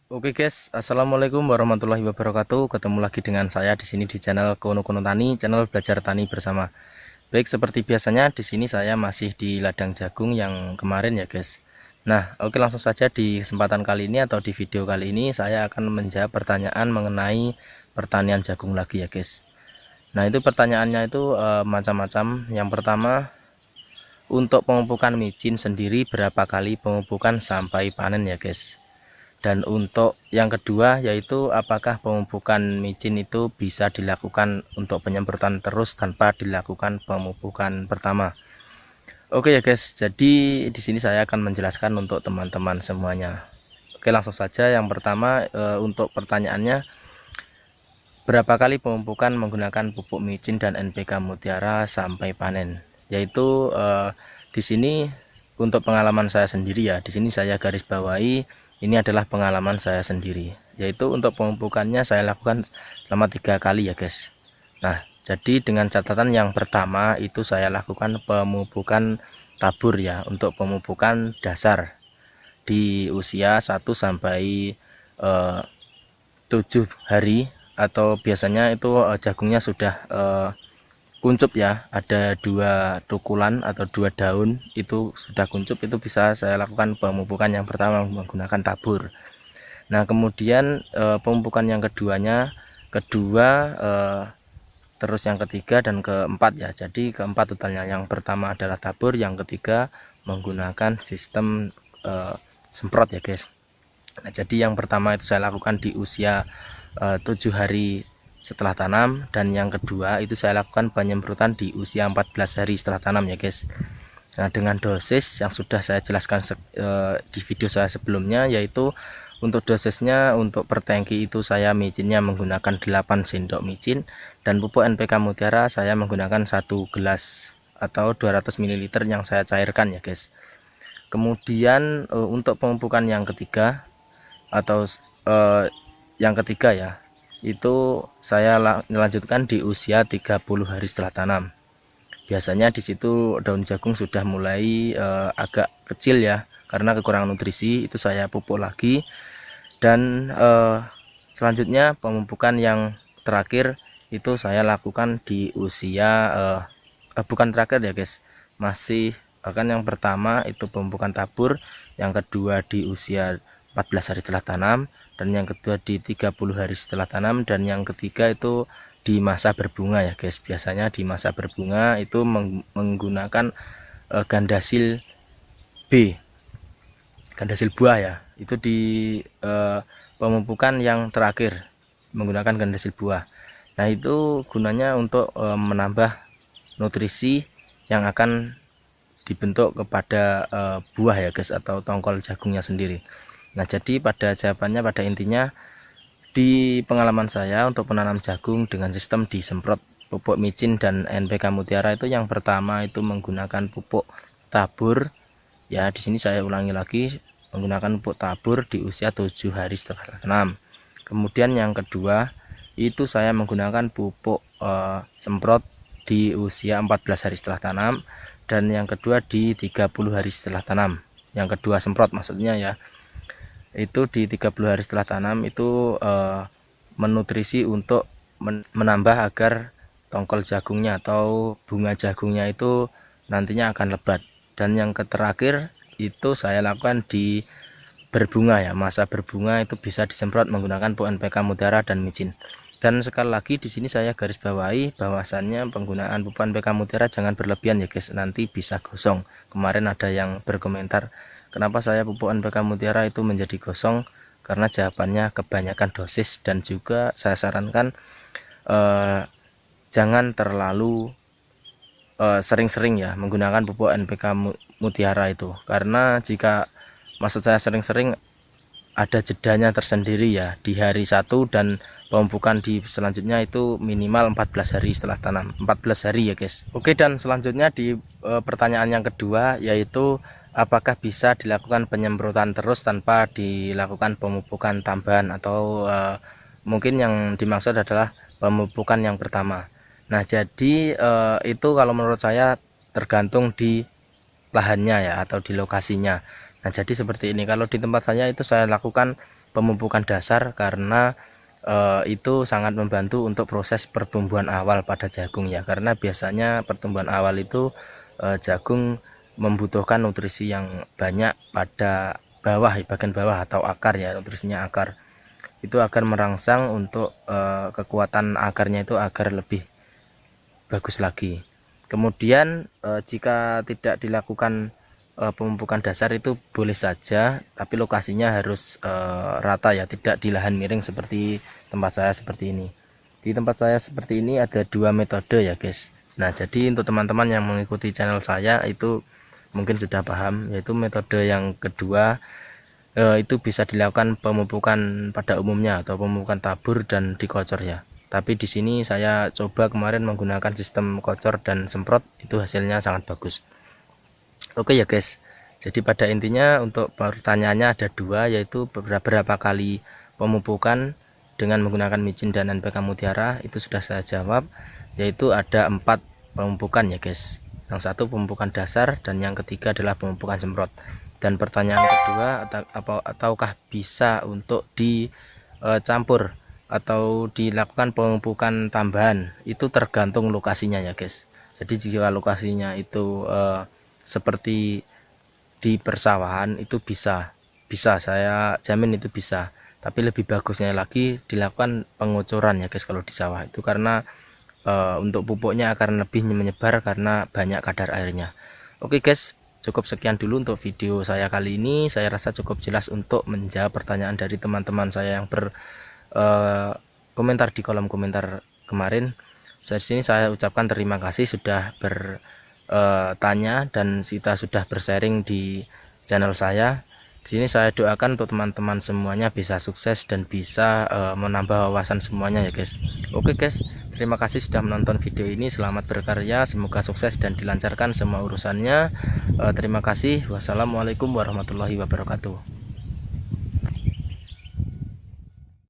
Oke guys, assalamualaikum warahmatullahi wabarakatuh. Ketemu lagi dengan saya di sini di channel Kono Kono Tani, channel belajar tani bersama. Baik, seperti biasanya di sini saya masih di ladang jagung yang kemarin ya guys. Nah, oke langsung saja di kesempatan kali ini atau di video kali ini saya akan menjawab pertanyaan mengenai pertanian jagung lagi ya guys. Nah, itu pertanyaannya itu macam-macam. Yang pertama, untuk pemupukan micin sendiri berapa kali pemupukan sampai panen ya guys. Dan untuk yang kedua yaitu apakah pemupukan micin itu bisa dilakukan untuk penyemprotan terus tanpa dilakukan pemupukan pertama. Oke ya guys, jadi di sini saya akan menjelaskan untuk teman-teman semuanya. Oke, langsung saja. Yang pertama untuk pertanyaannya, berapa kali pemupukan menggunakan pupuk micin dan NPK Mutiara sampai panen? Yaitu di sini untuk pengalaman saya sendiri ya. Di sini saya garis bawahi ini adalah pengalaman saya sendiri. Yaitu untuk pemupukannya saya lakukan selama 3 kali ya guys. Nah, jadi dengan catatan yang pertama itu saya lakukan pemupukan tabur ya, untuk pemupukan dasar di usia 1 sampai 7 hari, atau biasanya itu jagungnya sudah kuncup ya, ada 2 tukulan atau 2 daun itu sudah kuncup, itu bisa saya lakukan pemupukan yang pertama menggunakan tabur. Nah, kemudian pemupukan yang kedua, terus yang ketiga dan keempat ya. Jadi keempat totalnya. Yang pertama adalah tabur, yang ketiga menggunakan sistem semprot ya guys. Nah, jadi yang pertama itu saya lakukan di usia 7 hari setelah tanam, dan yang kedua itu saya lakukan penyemprotan di usia 14 hari setelah tanam ya guys. Nah, dengan dosis yang sudah saya jelaskan di video saya sebelumnya, yaitu untuk dosisnya untuk per tangki itu saya micinnya menggunakan 8 sendok micin, dan pupuk NPK Mutiara saya menggunakan 1 gelas atau 200 ml yang saya cairkan ya guys. Kemudian untuk pemupukan yang ketiga atau yang ketiga ya, itu saya melanjutkan di usia 30 hari setelah tanam. Biasanya di situ daun jagung sudah mulai agak kecil ya, karena kekurangan nutrisi, itu saya pupuk lagi. Dan selanjutnya pemupukan yang terakhir itu saya lakukan di usia bukan terakhir ya guys, masih bahkan yang pertama itu pemupukan tabur, yang kedua di usia 14 hari setelah tanam, dan yang kedua di 30 hari setelah tanam, dan yang ketiga itu di masa berbunga ya guys. Biasanya di masa berbunga itu menggunakan gandasil B, gandasil buah ya. Itu di pemupukan yang terakhir menggunakan gandasil buah. Nah, itu gunanya untuk menambah nutrisi yang akan dibentuk kepada buah ya guys, atau tongkol jagungnya sendiri. Nah, jadi pada jawabannya, pada intinya, di pengalaman saya untuk penanam jagung dengan sistem disemprot pupuk micin dan NPK Mutiara, itu yang pertama itu menggunakan pupuk tabur ya. Di sini saya ulangi lagi, menggunakan pupuk tabur di usia 7 hari setelah tanam. Kemudian yang kedua itu saya menggunakan pupuk semprot di usia 14 hari setelah tanam, dan yang kedua di 30 hari setelah tanam. Yang kedua semprot maksudnya ya, itu di 30 hari setelah tanam itu menutrisi untuk menambah agar tongkol jagungnya atau bunga jagungnya itu nantinya akan lebat. Dan yang terakhir itu saya lakukan di berbunga ya, masa berbunga itu bisa disemprot menggunakan pupuk NPK Mutiara dan micin. Dan sekali lagi di sini saya garis bawahi bahwasannya penggunaan pupuk NPK Mutiara jangan berlebihan ya guys, nanti bisa gosong. Kemarin ada yang berkomentar, kenapa saya pupuk NPK Mutiara itu menjadi gosong? Karena jawabannya kebanyakan dosis, dan juga saya sarankan jangan terlalu sering-sering ya menggunakan pupuk NPK Mutiara itu, karena jika maksud saya sering-sering, ada jedanya tersendiri ya, di hari 1 dan pemupukan di selanjutnya itu minimal 14 hari setelah tanam, 14 hari ya guys. Oke, dan selanjutnya di pertanyaan yang kedua, yaitu apakah bisa dilakukan penyemprotan terus tanpa dilakukan pemupukan tambahan, atau mungkin yang dimaksud adalah pemupukan yang pertama. Nah, jadi itu kalau menurut saya tergantung di lahannya ya, atau di lokasinya. Nah, jadi seperti ini, kalau di tempat saya itu saya lakukan pemupukan dasar karena itu sangat membantu untuk proses pertumbuhan awal pada jagung ya, karena biasanya pertumbuhan awal itu jagung membutuhkan nutrisi yang banyak pada bawah, bagian bawah atau akar ya, nutrisinya akar itu agar merangsang untuk kekuatan akarnya itu agar lebih bagus lagi. Kemudian jika tidak dilakukan pemupukan dasar itu boleh saja, tapi lokasinya harus rata ya, tidak di lahan miring seperti tempat saya seperti ini. Di tempat saya seperti ini ada dua metode ya guys. Nah, jadi untuk teman-teman yang mengikuti channel saya itu mungkin sudah paham, yaitu metode yang kedua itu bisa dilakukan pemupukan pada umumnya atau pemupukan tabur dan dikocor ya. Tapi di sini saya coba kemarin menggunakan sistem kocor dan semprot, itu hasilnya sangat bagus. Oke ya guys, jadi pada intinya untuk pertanyaannya ada dua, yaitu beberapa kali pemupukan dengan menggunakan micin dan NPK Mutiara, itu sudah saya jawab, yaitu ada 4 pemupukan ya guys. Yang satu pemupukan dasar dan yang ketiga adalah pemupukan semprot. Dan pertanyaan kedua, ataukah bisa untuk dicampur atau dilakukan pemupukan tambahan, itu tergantung lokasinya ya guys. Jadi jika lokasinya itu seperti di persawahan itu bisa saya jamin itu bisa, tapi lebih bagusnya lagi dilakukan pengocoran ya guys kalau di sawah itu, karena untuk pupuknya akan lebih menyebar karena banyak kadar airnya. Oke guys, cukup sekian dulu untuk video saya kali ini. Saya rasa cukup jelas untuk menjawab pertanyaan dari teman-teman saya yang komentar di kolom komentar kemarin. Dari sini saya ucapkan terima kasih sudah bertanya dan kita sudah bersharing di channel saya. Di sini saya doakan untuk teman-teman semuanya bisa sukses dan bisa menambah wawasan semuanya ya guys. Oke guys, terima kasih sudah menonton video ini. Selamat berkarya, semoga sukses dan dilancarkan semua urusannya. Terima kasih. Wassalamualaikum warahmatullahi wabarakatuh.